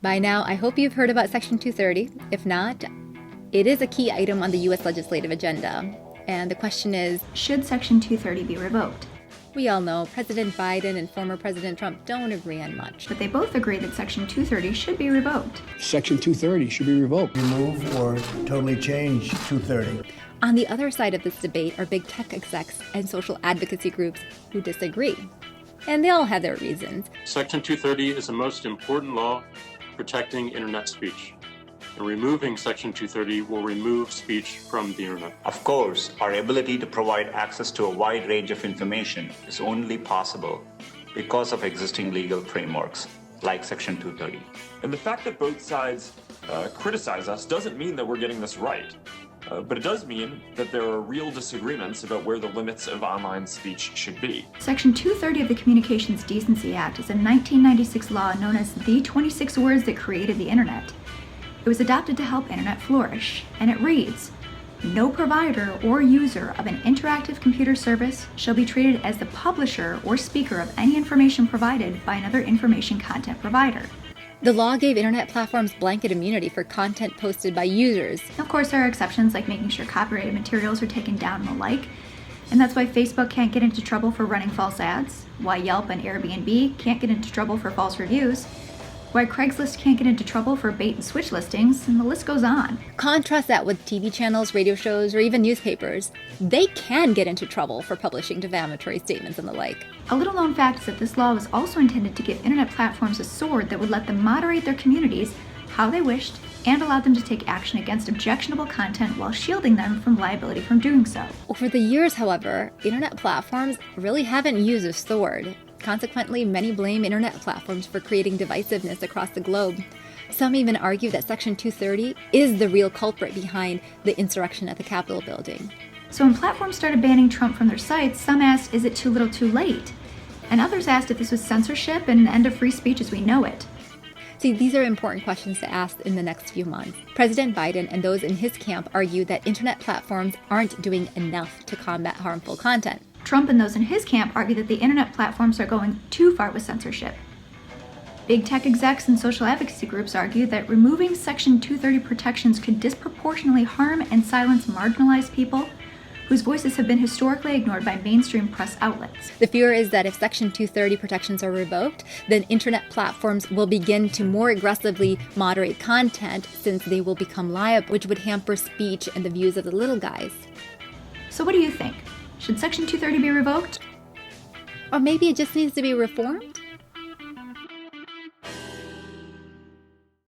By now, I hope you've heard about Section 230. If not, it is a key item on the U.S. legislative agenda. And the question is, should Section 230 be revoked? We all know President Biden and former President Trump don't agree on much. But they both agree that Section 230 should be revoked. Section 230 should be revoked. Remove or totally change 230. On the other side of this debate are big tech execs and social advocacy groups who disagree. And they all have their reasons. Section 230 is the most important law protecting internet speech. And removing Section 230 will remove speech from the internet. Of course, our ability to provide access to a wide range of information is only possible because of existing legal frameworks like Section 230. And the fact that both sides criticize us doesn't mean that we're getting this right. But it does mean that there are real disagreements about where the limits of online speech should be. Section 230 of the Communications Decency Act is a 1996 law known as the 26 words that created the internet. It was adopted to help internet flourish, and it reads, "No provider or user of an interactive computer service shall be treated as the publisher or speaker of any information provided by another information content provider." The law gave internet platforms blanket immunity for content posted by users. Of course, there are exceptions like making sure copyrighted materials are taken down and the like, and that's why Facebook can't get into trouble for running false ads, why Yelp and Airbnb can't get into trouble for false reviews, why Craigslist can't get into trouble for bait and switch listings, and the list goes on. Contrast that with TV channels, radio shows, or even newspapers. They can get into trouble for publishing defamatory statements and the like. A little known fact is that this law was also intended to give internet platforms a sword that would let them moderate their communities how they wished and allowed them to take action against objectionable content while shielding them from liability from doing so. Over the years, however, internet platforms really haven't used a sword. Consequently, many blame internet platforms for creating divisiveness across the globe. Some even argue that Section 230 is the real culprit behind the insurrection at the Capitol building. So when platforms started banning Trump from their sites, some asked, is it too little too late? And others asked if this was censorship and an end of free speech as we know it. See, these are important questions to ask in the next few months. President Biden and those in his camp argue that internet platforms aren't doing enough to combat harmful content. Trump and those in his camp argue that the internet platforms are going too far with censorship. Big tech execs and social advocacy groups argue that removing Section 230 protections could disproportionately harm and silence marginalized people whose voices have been historically ignored by mainstream press outlets. The fear is that if Section 230 protections are revoked, then internet platforms will begin to more aggressively moderate content since they will become liable, which would hamper speech and the views of the little guys. So what do you think? Should Section 230 be revoked? Or maybe it just needs to be reformed?